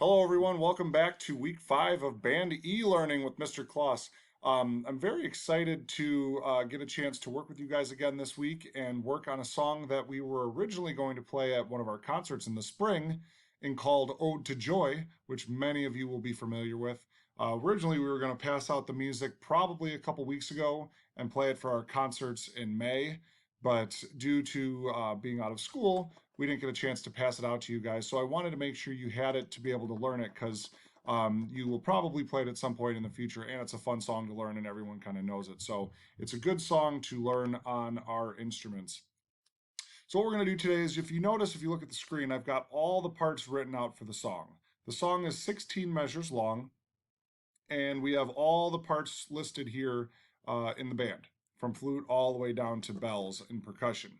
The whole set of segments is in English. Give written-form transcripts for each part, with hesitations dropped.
Hello everyone, welcome back to week 5 of Band e-learning with Mr. Kloss. I'm very excited to get a chance to work with you guys again this week and work on a song that we were originally going to play at one of our concerts in the spring and called Ode to Joy, which many of you will be familiar with. Originally we were going to pass out the music probably a couple weeks ago and play it for our concerts in May, but due to being out of school, we didn't get a chance to pass it out to you guys. So I wanted to make sure you had it to be able to learn it because you will probably play it at some point in the future, and it's a fun song to learn and everyone kind of knows it. So it's a good song to learn on our instruments. So what we're going to do today is, if you notice, if you look at the screen, I've got all the parts written out for the song. The song is 16 measures long, and we have all the parts listed here in the band, from flute all the way down to bells and percussion.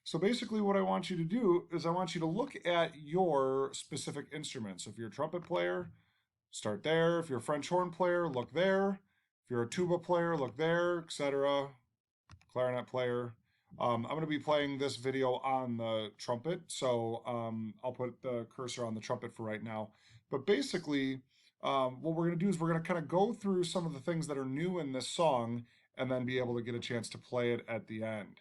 So basically what I want you to do is I want you to look at your specific instruments. If you're a trumpet player, start there. If you're a French horn player, look there. If you're a tuba player, look there, etc. Clarinet player. I'm going to be playing this video on the trumpet, so I'll put the cursor on the trumpet for right now. But basically, what we're going to do is we're going to kind of go through some of the things that are new in this song and then be able to get a chance to play it at the end.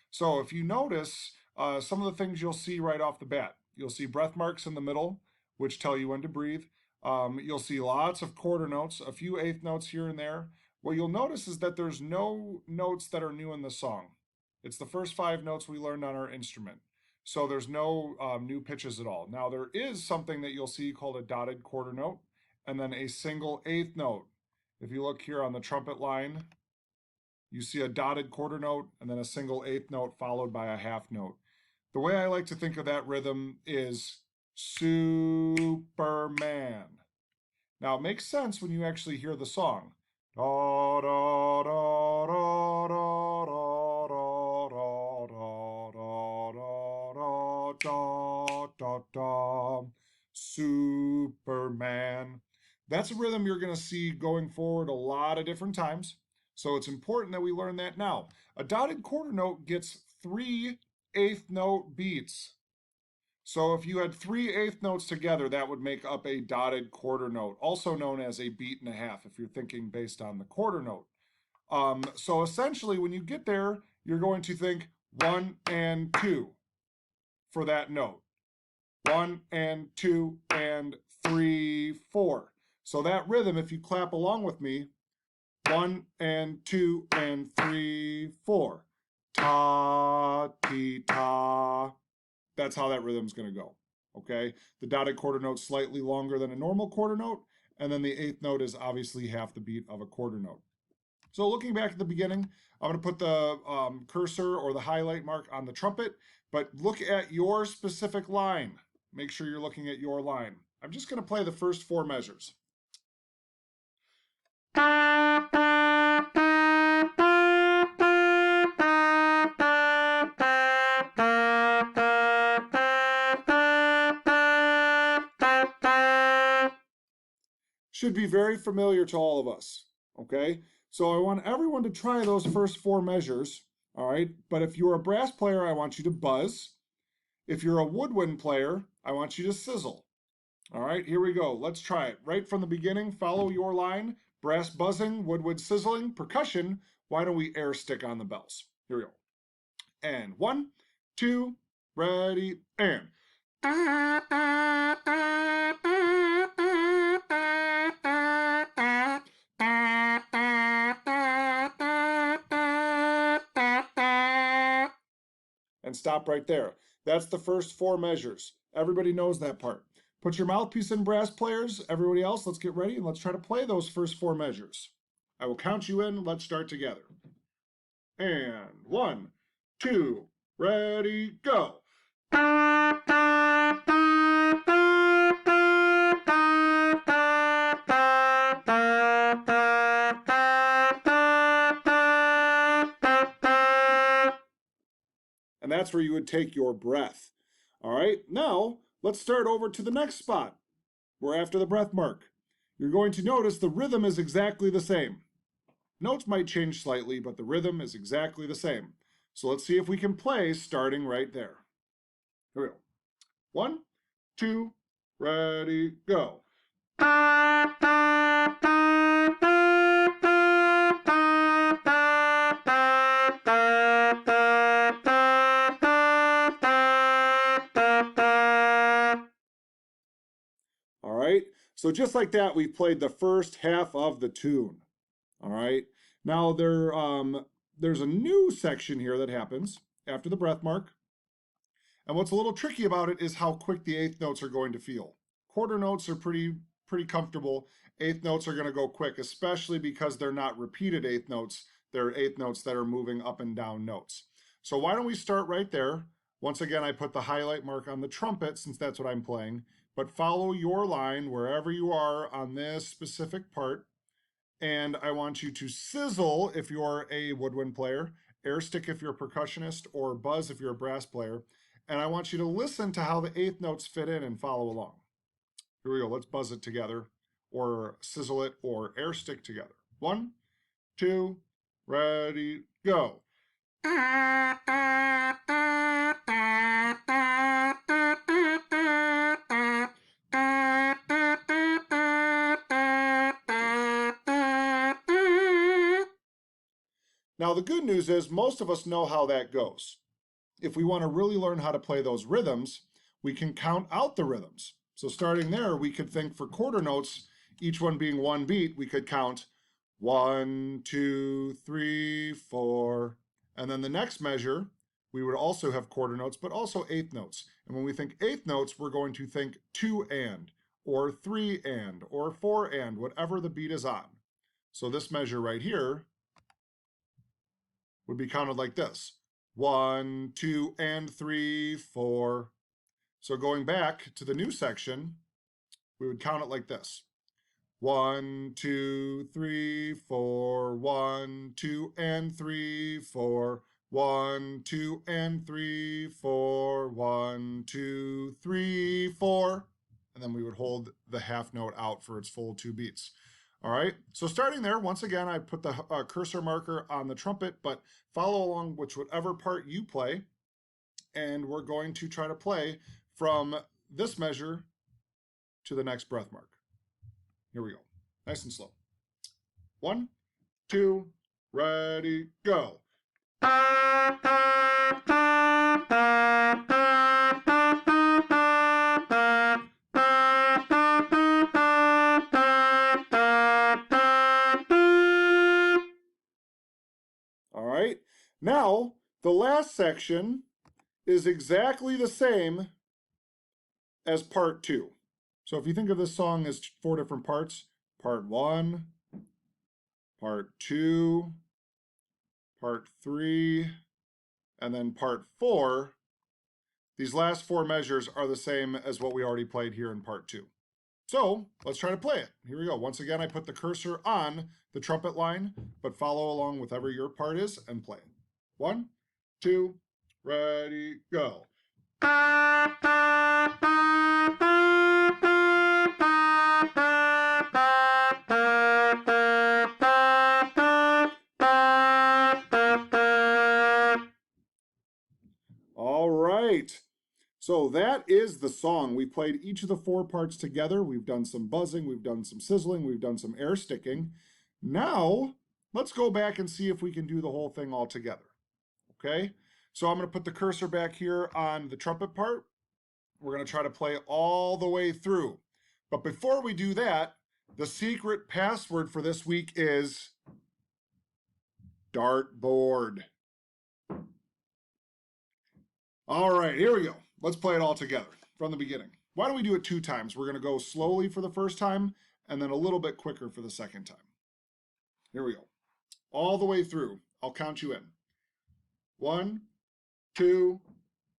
So if you notice, some of the things you'll see right off the bat, you'll see breath marks in the middle, which tell you when to breathe. You'll see lots of quarter notes, a few eighth notes here and there. What you'll notice is that there's no notes that are new in the song. It's the first 5 notes we learned on our instrument. So there's no new pitches at all. Now there is something that you'll see called a dotted quarter note and then a single eighth note. If you look here on the trumpet line, you see a dotted quarter note and then a single eighth note followed by a half note. The way I like to think of that rhythm is Superman. Now it makes sense when you actually hear the song. Da, da, da, da, da, da, da, da, da, da, da, da, Superman. That's a rhythm you're going to see going forward a lot of different times. So it's important that we learn that now. A dotted quarter note gets 3 eighth note beats. So if you had 3 eighth notes together, that would make up a dotted quarter note, also known as a beat and a half, if you're thinking based on the quarter note. So essentially, when you get there, you're going to think 1 and 2 for that note. 1 and 2 and 3, 4. So that rhythm, if you clap along with me, 1 and 2 and 3, 4. Ta, ti, ta. That's how that rhythm's going to go, okay? The dotted quarter note's slightly longer than a normal quarter note, and then the eighth note is obviously half the beat of a quarter note. So looking back at the beginning, I'm going to put the cursor or the highlight mark on the trumpet, but look at your specific line. Make sure you're looking at your line. I'm just going to play the first 4 measures. Should be very familiar to all of us, okay? So I want everyone to try those first 4 measures, all right? But if you're a brass player, I want you to buzz. If you're a woodwind player, I want you to sizzle. All right, here we go. Let's try it. Right from the beginning, follow your line. Brass buzzing, woodwind sizzling, percussion. Why don't we air stick on the bells? Here we go. And 1, 2, ready, and. And stop right there. That's the first 4 measures. Everybody knows that part. Put your mouthpiece in, brass players. Everybody else, let's get ready and let's try to play those first 4 measures. I will count you in. Let's start together. And 1, 2, ready, go. And that's where you would take your breath. All right, now let's start over to the next spot. We're after the breath mark. You're going to notice the rhythm is exactly the same. Notes might change slightly, but the rhythm is exactly the same. So let's see if we can play starting right there. Here we go. 1, 2, ready, go. All right, so just like that, we've played the first half of the tune. All right, now there's a new section here that happens after the breath mark. And what's a little tricky about it is how quick the eighth notes are going to feel. Quarter notes are pretty comfortable. Eighth notes are going to go quick, especially because they're not repeated eighth notes. They're eighth notes that are moving up and down notes. So why don't we start right there? Once again, I put the highlight mark on the trumpet since that's what I'm playing, but follow your line wherever you are on this specific part. And I want you to sizzle if you're a woodwind player, air stick if you're a percussionist, or buzz if you're a brass player. And I want you to listen to how the eighth notes fit in and follow along. Here we go. Let's buzz it together, or sizzle it, or air stick together. 1, 2, ready, go. Now, the good news is most of us know how that goes. If we want to really learn how to play those rhythms, we can count out the rhythms. So starting there, we could think for quarter notes, each one being one beat, we could count 1, 2, 3, 4. And then the next measure, we would also have quarter notes, but also eighth notes. And when we think eighth notes, we're going to think 2 and, or 3 and, or 4 and, whatever the beat is on. So this measure right here would be counted like this. 1, 2, and 3, 4. So going back to the new section, we would count it like this. 1, 2, 3, 4, 1, 2, and 3, 4, 1, 2, and 3, 4, 1, 2, 3, 4. And then we would hold the half note out for its full 2 beats. All right, so starting there, once again, I put the cursor marker on the trumpet, but follow along with whatever part you play. And we're going to try to play from this measure to the next breath mark. Here we go, nice and slow. 1, 2, ready, go. All right, now the last section is exactly the same as part 2. So if you think of this song as 4 different parts, part 1, part 2, part 3, and then part 4, these last 4 measures are the same as what we already played here in part 2. So let's try to play it. Here we go. Once again, I put the cursor on the trumpet line, but follow along with whatever your part is and play it. 1, 2, ready, go. All right. So that is the song. We played each of the 4 parts together. We've done some buzzing, we've done some sizzling, we've done some air sticking. Now, let's go back and see if we can do the whole thing all together. Okay? So I'm going to put the cursor back here on the trumpet part. We're going to try to play all the way through. But before we do that, the secret password for this week is dartboard. All right, here we go. Let's play it all together from the beginning. Why don't we do it 2 times? We're going to go slowly for the first time and then a little bit quicker for the second time. Here we go. All the way through. I'll count you in. 1, 2,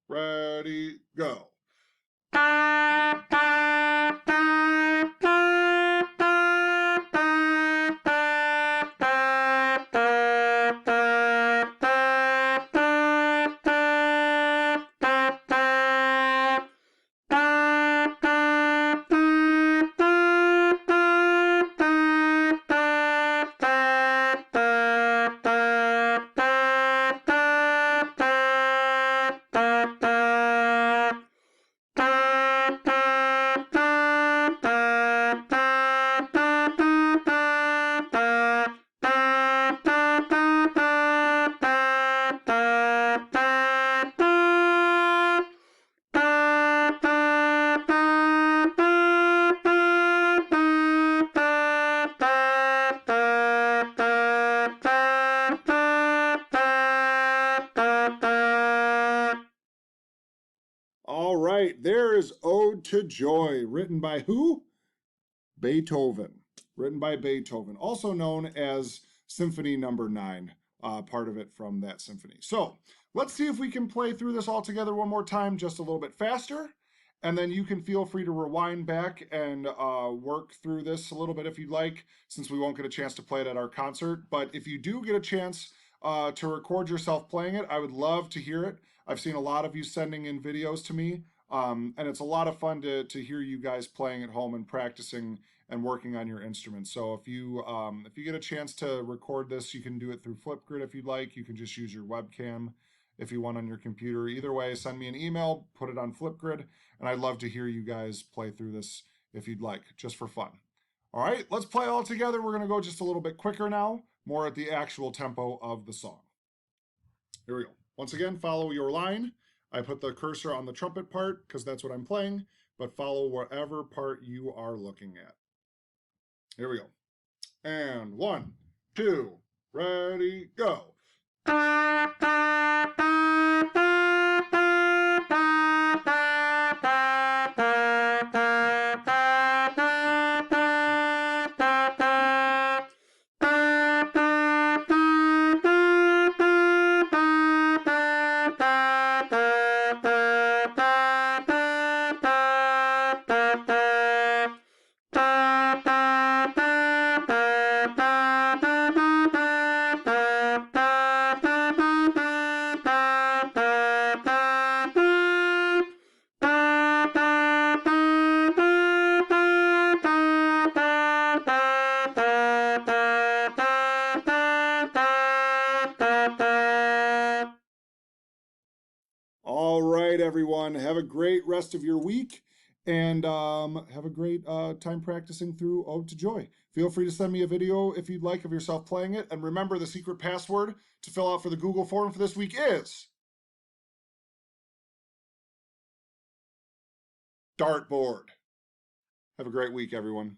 ready, go. to Joy, written by who? Beethoven. Written by Beethoven, also known as Symphony Number 9, part of it from that symphony. So let's see if we can play through this all together one more time, just a little bit faster. And then you can feel free to rewind back and work through this a little bit if you'd like, since we won't get a chance to play it at our concert. But if you do get a chance to record yourself playing it, I would love to hear it. I've seen a lot of you sending in videos to me, and it's a lot of fun to hear you guys playing at home and practicing and working on your instruments. So if you get a chance to record this, you can do it through Flipgrid if you'd like. You can just use your webcam if you want on your computer. Either way, send me an email, put it on Flipgrid, and I'd love to hear you guys play through this if you'd like, just for fun. All right, let's play all together. We're gonna go just a little bit quicker now, more at the actual tempo of the song. Here we go. Once again, follow your line. I put the cursor on the trumpet part because that's what I'm playing, but follow whatever part you are looking at. Here we go. And 1, 2, ready, go. All right, everyone. Have a great rest of your week and have a great time practicing through Ode to Joy. Feel free to send me a video if you'd like of yourself playing it. And remember, the secret password to fill out for the Google form for this week is dartboard. Have a great week, everyone.